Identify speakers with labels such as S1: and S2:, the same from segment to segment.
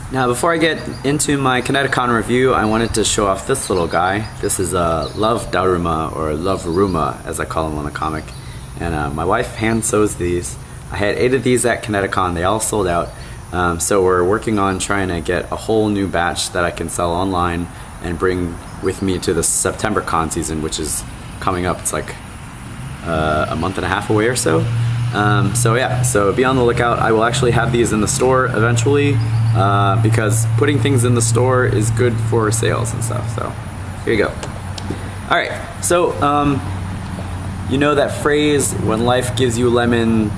S1: Now, before I get into my ConnectiCon review, I wanted to show off this little guy. This is Love Daruma, or Love Ruma, as I call him on the comic. And my wife hand sews these. I had 8 of these at ConnectiCon. They all sold out. So we're working on trying to get a whole new batch that I can sell online and bring with me to the September con season, which is coming up. It's like a month and a half away or so. So be on the lookout. I will actually have these in the store eventually, because putting things in the store is good for sales and stuff. So here you go. All right, so you know that phrase, when life gives you lemon,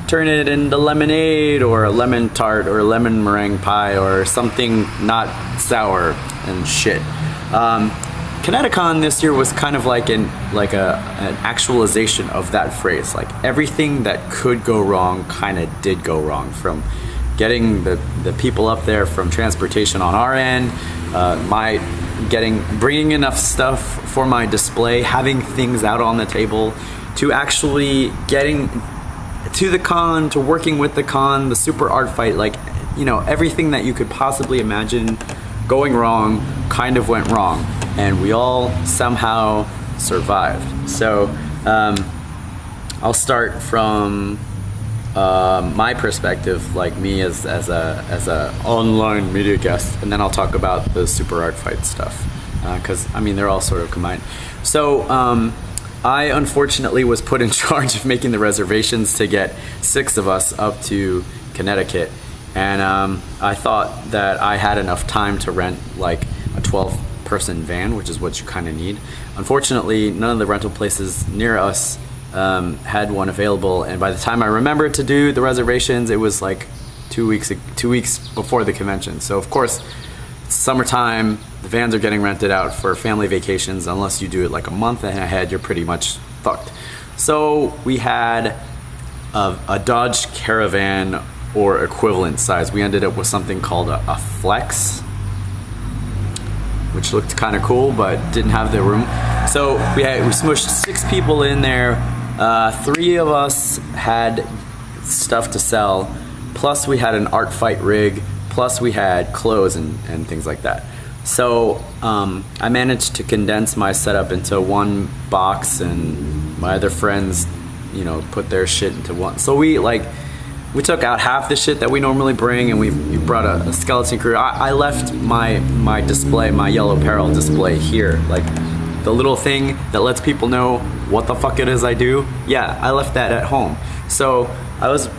S1: turn it into lemonade, or a lemon tart, or a lemon meringue pie, or something not sour and shit. ConnectiCon this year was kind of like an actualization of that phrase. Like, everything that could go wrong kind of did go wrong, from getting the people up there, from transportation on our end, bringing enough stuff for my display, having things out on the table, to actually getting to the con, to working with the con, the super art fight. Like, you know, everything that you could possibly imagine going wrong kind of went wrong, and we all somehow survived. So I'll start from my perspective, like me as a online media guest, and then I'll talk about the super art fight stuff, because I mean, they're all sort of combined. So I unfortunately was put in charge of making the reservations to get 6 of us up to Connecticut, and I thought that I had enough time to rent like a 12-person van, which is what you kind of need. Unfortunately, none of the rental places near us had one available, and by the time I remembered to do the reservations, it was like 2 weeks before the convention. So of course, it's summertime, the vans are getting rented out for family vacations. Unless you do it like a month ahead, you're pretty much fucked. So we had a Dodge Caravan or equivalent size. We ended up with something called a Flex, which looked kind of cool but didn't have the room. So we smushed 6 people in there. 3 of us had stuff to sell, plus we had an art fight rig, plus we had clothes and things like that. So I managed to condense my setup into one box, and my other friends, you know, put their shit into one. So we took out half the shit that we normally bring, and we brought a skeleton crew. I left my display, my yellow apparel display here, like the little thing that lets people know what the fuck it is I do. Yeah, I left that at home. So I was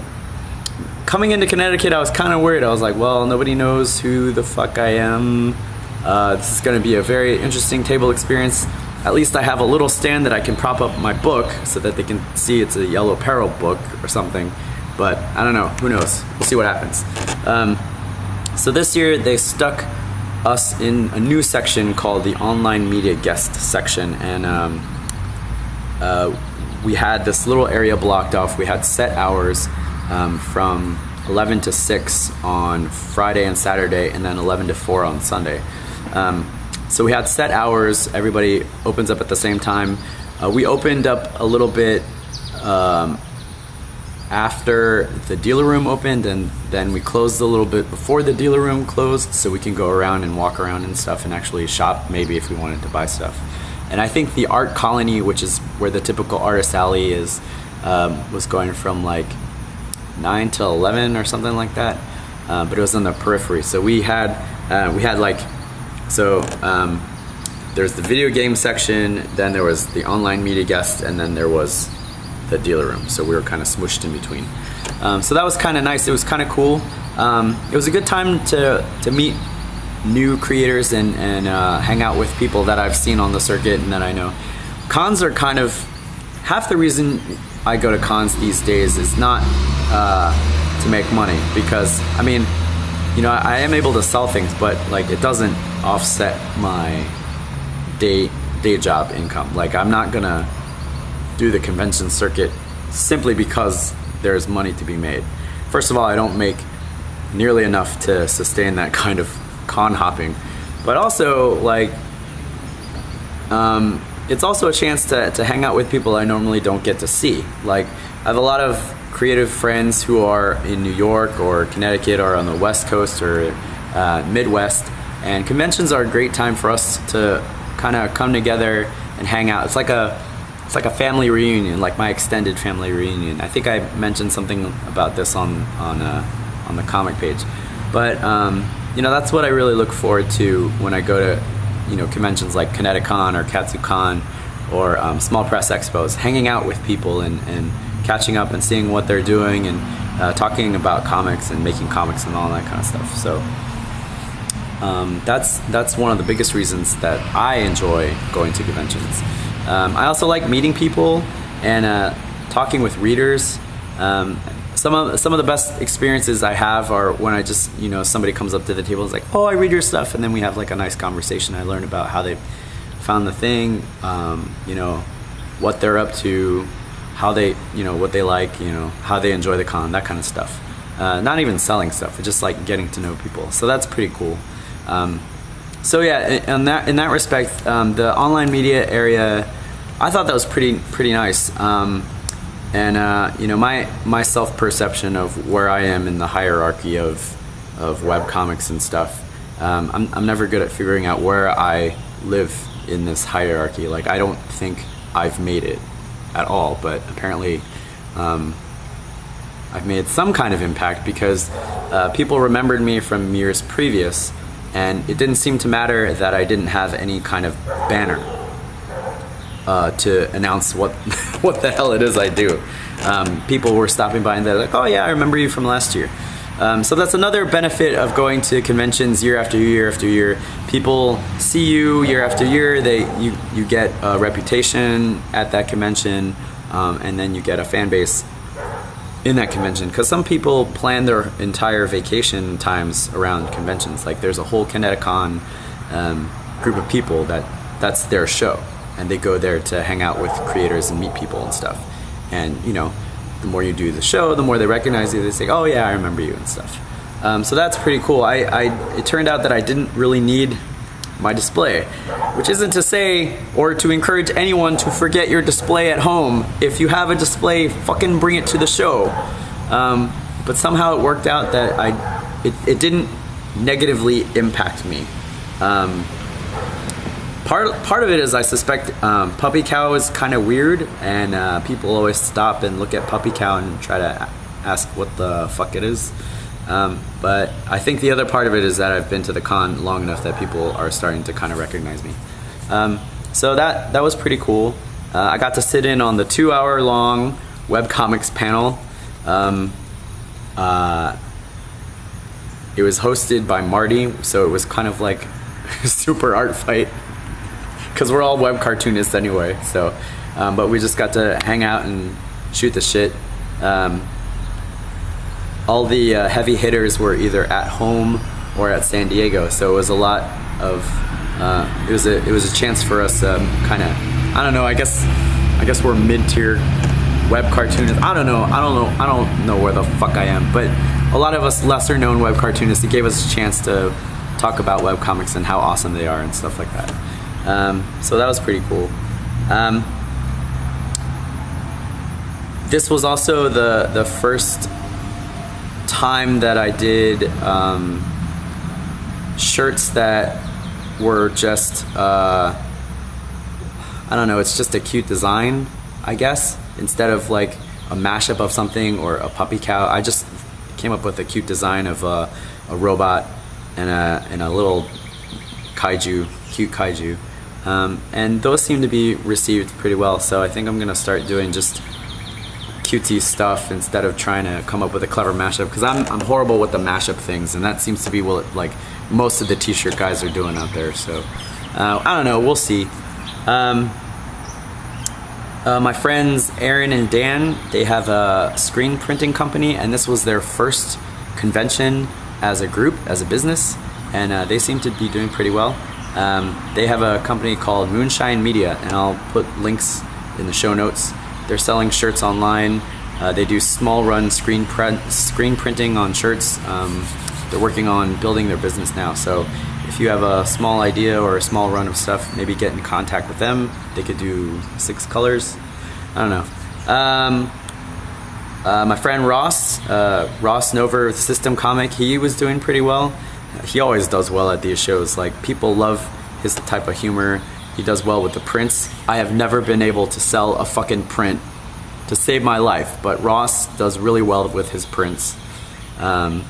S1: coming into Connecticut, I was kind of worried. I was like, well, nobody knows who the fuck I am. This is going to be a very interesting table experience. At least I have a little stand that I can prop up my book so that they can see it's a yellow apparel book or something. But I don't know, who knows? We'll see what happens. So this year they stuck us in a new section called the online media guest section, and we had this little area blocked off. We had set hours from 11 to 6 on Friday and Saturday, and then 11 to 4 on Sunday. So we had set hours. Everybody opens up at the same time. We opened up a little bit after the dealer room opened, and then we closed a little bit before the dealer room closed, so we can go around and walk around and stuff and actually shop, maybe, if we wanted to buy stuff. And I think the art colony, which is where the typical artist alley is, was going from like 9 to 11 or something like that, but it was on the periphery. So we had there's the video game section, then there was the online media guest, and then there was the dealer room. So we were kind of smushed in between. So that was kind of nice. It was kind of cool. It was a good time to meet new creators and hang out with people that I've seen on the circuit and that I know. Cons are kind of, half the reason I go to cons these days is not to make money, because I mean, you know, I am able to sell things, but like, it doesn't offset my day job income. Like, I'm not gonna do the convention circuit simply because there's money to be made. First of all, I don't make nearly enough to sustain that kind of con hopping, but also like it's also a chance to hang out with people I normally don't get to see. Like, I have a lot of creative friends who are in New York or Connecticut or on the West Coast or Midwest. And conventions are a great time for us to kind of come together and hang out. It's like a family reunion, like my extended family reunion. I think I mentioned something about this on the comic page. But you know, that's what I really look forward to when I go to, you know, conventions like ConnectiCon or KatsuCon or small press expos, hanging out with people and catching up and seeing what they're doing and talking about comics and making comics and all that kind of stuff. So that's one of the biggest reasons that I enjoy going to conventions. I also like meeting people and talking with readers. Some of the best experiences I have are when I just, you know, somebody comes up to the table and is like, oh, I read your stuff, and then we have like a nice conversation. I learn about how they found the thing, you know, what they're up to, how they, you know, what they like, you know, how they enjoy the con, that kind of stuff. Not even selling stuff, it's just like getting to know people. So that's pretty cool. So yeah, in that respect, the online media area, I thought that was pretty nice. You know, my self-perception of where I am in the hierarchy of web comics and stuff, I'm never good at figuring out where I live in this hierarchy. Like, I don't think I've made it at all, but apparently I've made some kind of impact because people remembered me from years previous, and it didn't seem to matter that I didn't have any kind of banner to announce what the hell it is I do. People were stopping by and they're like, oh yeah, I remember you from last year. So that's another benefit of going to conventions year after year after year. People see you year after year. You get a reputation at that convention, and then you get a fan base in that convention. Because some people plan their entire vacation times around conventions. Like, there's a whole ConnectiCon group of people that's their show, and they go there to hang out with creators and meet people and stuff. And you know, the more you do the show, the more they recognize you. They say, oh yeah, I remember you and stuff. So that's pretty cool. It turned out that I didn't really need my display, which isn't to say or to encourage anyone to forget your display at home. If you have a display, fucking bring it to the show. But somehow it worked out that it didn't negatively impact me. Part of it is I suspect Puppy Cow is kind of weird, and people always stop and look at Puppy Cow and try to ask what the fuck it is. But I think the other part of it is that I've been to the con long enough that people are starting to kind of recognize me. So that was pretty cool. I got to sit in on the 2-hour-long webcomics panel. It was hosted by Marty, so it was kind of like super art fight, because we're all web cartoonists anyway. So, but we just got to hang out and shoot the shit. All the heavy hitters were either at home or at San Diego, so it was a lot of. It was a chance for us, kind of. I don't know. I guess we're mid-tier web cartoonists. I don't know where the fuck I am, but a lot of us lesser-known web cartoonists. It gave us a chance to talk about web comics and how awesome they are and stuff like that. So that was pretty cool. This was also the first time that I did shirts that were just I don't know, it's just a cute design, I guess, instead of like a mashup of something or a puppy cow. I just came up with a cute design of a robot and a little kaiju, cute kaiju. And those seem to be received pretty well, so I think I'm gonna start doing just cutesy stuff instead of trying to come up with a clever mashup, because I'm horrible with the mashup things, and that seems to be what like most of the t-shirt guys are doing out there. So I don't know, we'll see. My friends Aaron and Dan, they have a screen printing company, and this was their first convention as a group, as a business, and they seem to be doing pretty well. They have a company called Moonshine Media, and I'll put links in the show notes. They're selling shirts online. They do small run screen printing on shirts. They're working on building their business now. So if you have a small idea or a small run of stuff, maybe get in contact with them. They could do 6 colors. I don't know. My friend Ross Nover, System Comic, he was doing pretty well. He always does well at these shows. Like, people love his type of humor. He does well with the prints. I have never been able to sell a fucking print to save my life, but Ross does really well with his prints. And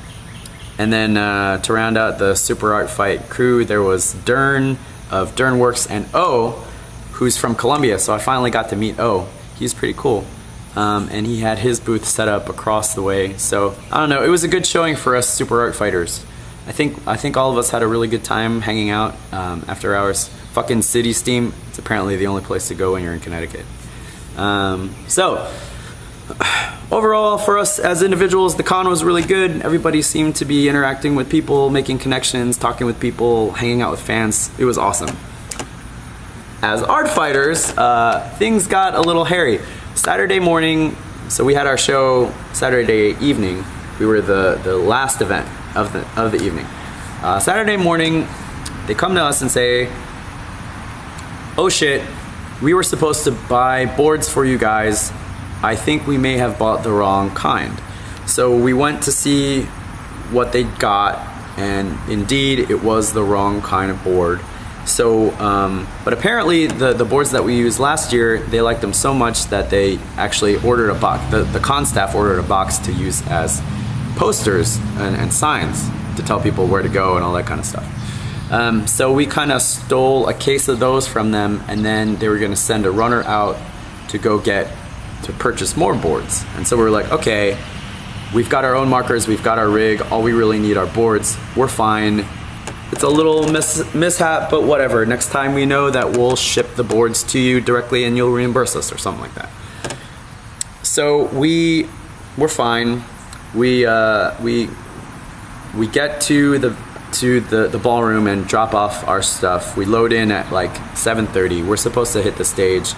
S1: then to round out the Super Art Fight crew, there was Dern of Dern Works and O, who's from Colombia. So I finally got to meet O. He's pretty cool. And he had his booth set up across the way. So I don't know, it was a good showing for us Super Art Fighters. I think all of us had a really good time hanging out after hours. Fucking City Steam, it's apparently the only place to go when you're in Connecticut. So overall, for us as individuals, the con was really good. Everybody seemed to be interacting with people, making connections, talking with people, hanging out with fans. It was awesome. As art fighters, things got a little hairy. Saturday morning, so we had our show Saturday evening. We were the last event of the evening. Saturday morning, they come to us and say, "Oh shit, we were supposed to buy boards for you guys. I think we may have bought the wrong kind." So we went to see what they got, and indeed it was the wrong kind of board. So, but apparently the boards that we used last year, they liked them so much that they actually ordered a box. The con staff ordered a box to use as posters and signs to tell people where to go and all that kind of stuff. So we kind of stole a case of those from them, and then they were going to send a runner out to go to purchase more boards. And so we were like, okay, we've got our own markers, we've got our rig, all we really need are boards. We're fine. It's a little mishap, but whatever. Next time we know that we'll ship the boards to you directly and you'll reimburse us or something like that. So we're fine. We get to the ballroom and drop off our stuff. We load in at like 7:30. We're supposed to hit the stage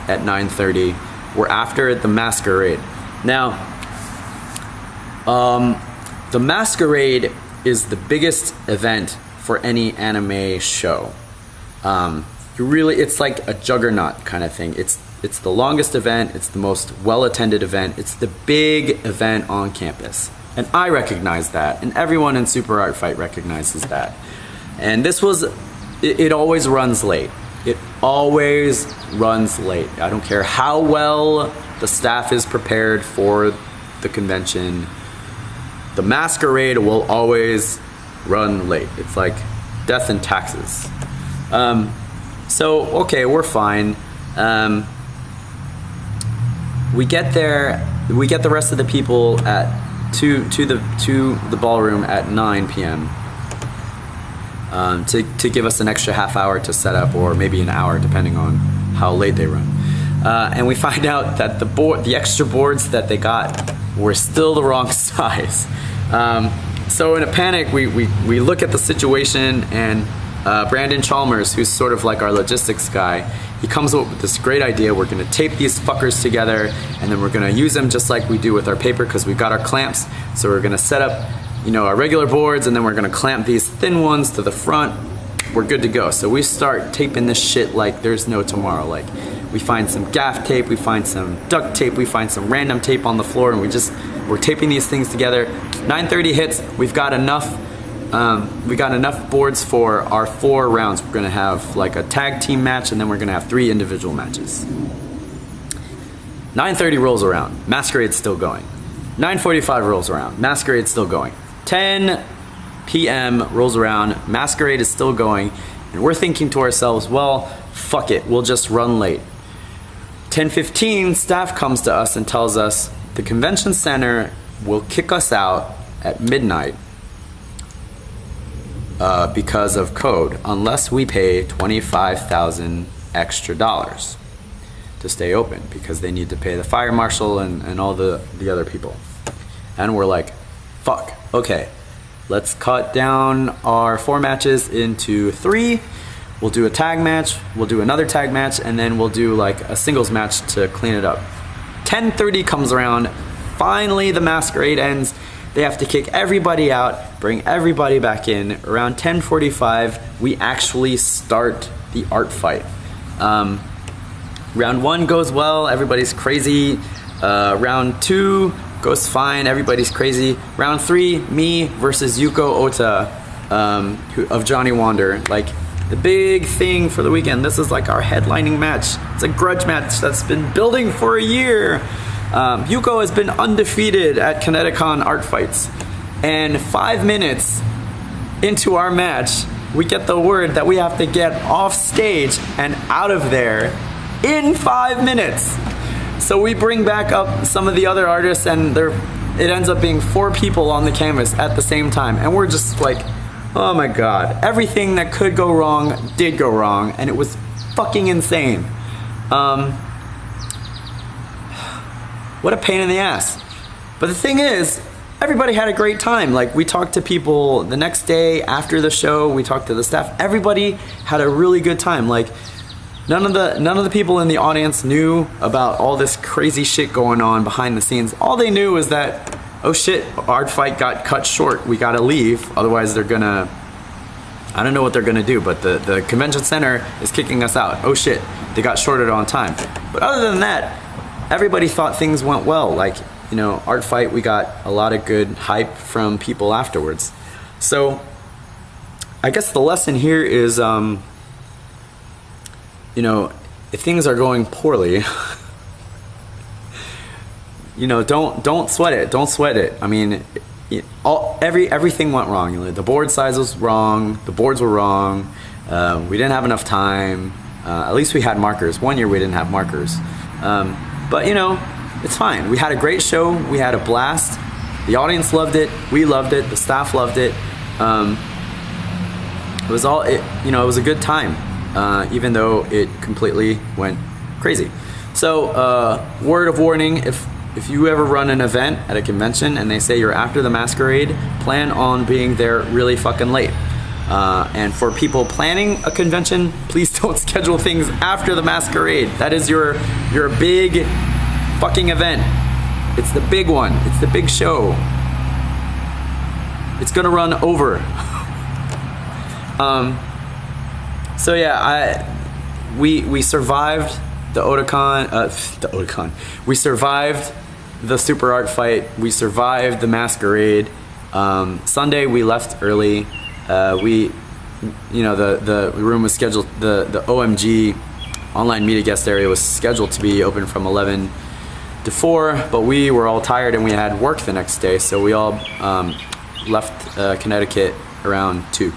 S1: at 9:30. We're after the masquerade. Now, the masquerade is the biggest event for any anime show. It's like a juggernaut kind of thing. It's the longest event, it's the most well-attended event, it's the big event on campus. And I recognize that, and everyone in Super Art Fight recognizes that. And it always runs late. It always runs late. I don't care how well the staff is prepared for the convention. The masquerade will always run late. It's like death and taxes. So, okay, we're fine. We get there, we get the rest of the people to the ballroom at 9 p.m. To give us an extra half hour to set up, or maybe an hour depending on how late they run. And we find out that the extra boards that they got were still the wrong size. So in a panic, we look at the situation, and Brandon Chalmers, who's sort of like our logistics guy, he comes up with this great idea. We're gonna tape these fuckers together, and then we're gonna use them just like we do with our paper, because we've got our clamps. So we're gonna set up, our regular boards, and then we're gonna clamp these thin ones to the front. We're good to go. So we start taping this shit like there's no tomorrow. Like, we find some gaff tape, we find some duct tape, we find some random tape on the floor, and we're taping these things together. 9:30 hits, we've got enough boards for our 4 rounds. We're gonna have like a tag team match, and then we're gonna have 3 individual matches. 9:30 rolls around, Masquerade's still going. 9:45 rolls around, Masquerade's still going. 10 p.m. rolls around, Masquerade is still going, and we're thinking to ourselves, well, fuck it, we'll just run late. 10:15, staff comes to us and tells us the convention center will kick us out at midnight because of code, unless we pay $25,000 extra dollars to stay open, because they need to pay the fire marshal and all the other people. And we're like, fuck, okay, let's cut down our 4 matches into 3. We'll do a tag match, we'll do another tag match, and then we'll do like a singles match to clean it up. 10:30 comes around, finally the masquerade ends. They have to kick everybody out, bring everybody back in. Around 10:45, we actually start the art fight. Round 1 goes well, everybody's crazy. Round 2 goes fine. Everybody's crazy. Round 3, me versus Yuko Ota of Johnny Wander. Like, the big thing for the weekend. This is like our headlining match. It's a grudge match that's been building for a year. Yuko has been undefeated at ConnectiCon art fights. And 5 minutes into our match, we get the word that we have to get off stage and out of there in 5 minutes. So we bring back up some of the other artists, and it ends up being 4 people on the canvas at the same time. And we're just like, oh my God. Everything that could go wrong did go wrong, and it was fucking insane. What a pain in the ass. But the thing is, everybody had a great time. Like, we talked to people the next day after the show, we talked to the staff. Everybody had a really good time. Like, none of the people in the audience knew about all this crazy shit going on behind the scenes. All they knew was that, oh shit, our fight got cut short. We gotta leave. Otherwise they're gonna, I don't know what they're gonna do, but the convention center is kicking us out. Oh shit, they got shorted on time. But other than that, everybody thought things went well. Like, you know, art fight, we got a lot of good hype from people afterwards. So I guess the lesson here is, you know, if things are going poorly, you know, don't sweat it. Don't sweat it. I mean, everything went wrong. You know, the board size was wrong. The boards were wrong. We didn't have enough time. At least we had markers. One year we didn't have markers. But you know, it's fine. We had a great show. We had a blast. The audience loved it. We loved it. The staff loved it. It was you know, it was a good time, even though it completely went crazy. So, word of warning: if you ever run an event at a convention and they say you're after the masquerade, plan on being there really fucking late. And for people planning a convention, please don't schedule things after the masquerade. That is your big fucking event. It's the big one. It's the big show. It's gonna run over. So yeah, we survived the Otakon. We survived the super art fight. We survived the masquerade. Sunday we left early. You know, the room was scheduled, the OMG online media guest area was scheduled to be open from 11 to 4, but we were all tired and we had work the next day, so we all left Connecticut around 2.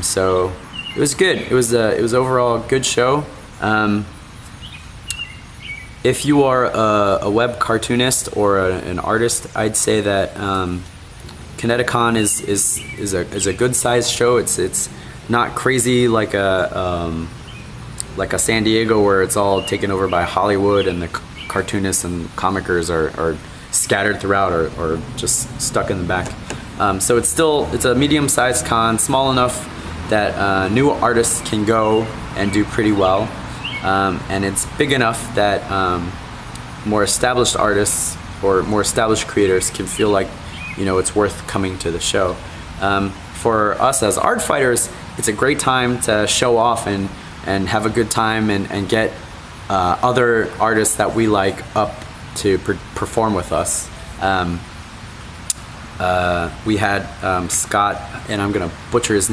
S1: So it was good. It was overall a good show. If you are a web cartoonist or an artist, I'd say that ConnectiCon is a good sized show. It's not crazy like a San Diego where it's all taken over by Hollywood and the cartoonists and comicers are scattered throughout or just stuck in the back. So it's a medium sized con, small enough that new artists can go and do pretty well, and it's big enough that more established artists or more established creators can feel like, you know, it's worth coming to the show. For us as art fighters, it's a great time to show off and have a good time and get other artists that we like up to perform with us. We had Scott, and I'm gonna butcher his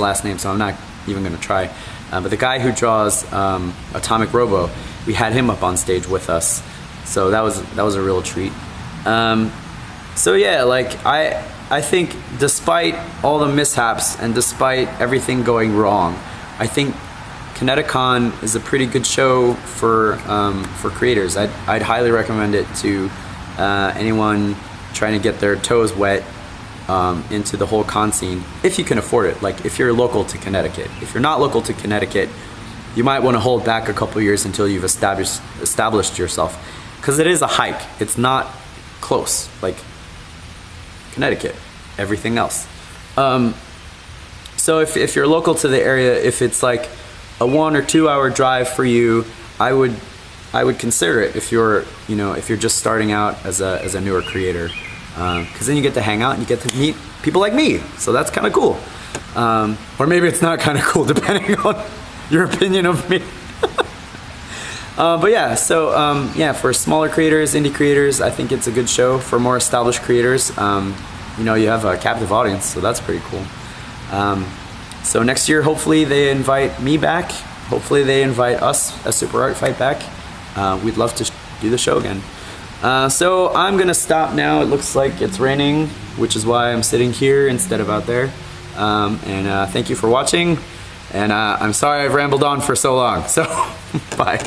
S1: last name, so I'm not even gonna try. But the guy who draws Atomic Robo, we had him up on stage with us, so that was a real treat. So yeah, like I think despite all the mishaps and despite everything going wrong, I think ConnectiCon is a pretty good show for creators. I'd highly recommend it to anyone trying to get their toes wet into the whole con scene, if you can afford it. Like, if you're local to Connecticut. If you're not local to Connecticut, you might want to hold back a couple years until you've established yourself, because it is a hike. It's not close like Connecticut, everything else. So if you're local to the area, if it's like a 1 or 2 hour drive for you, I would consider it if you're just starting out as a newer creator, because then you get to hang out and you get to meet people like me, so that's kind of cool. Or maybe it's not kind of cool, depending on your opinion of me. But yeah, so yeah, for smaller creators, indie creators, I think it's a good show. For more established creators, you know, you have a captive audience, so that's pretty cool. So next year, hopefully they invite me back. Hopefully they invite us as Super Art Fight back. We'd love to do the show again. So I'm gonna stop now. It looks like it's raining, which is why I'm sitting here instead of out there. And thank you for watching. And I'm sorry I've rambled on for so long. So bye.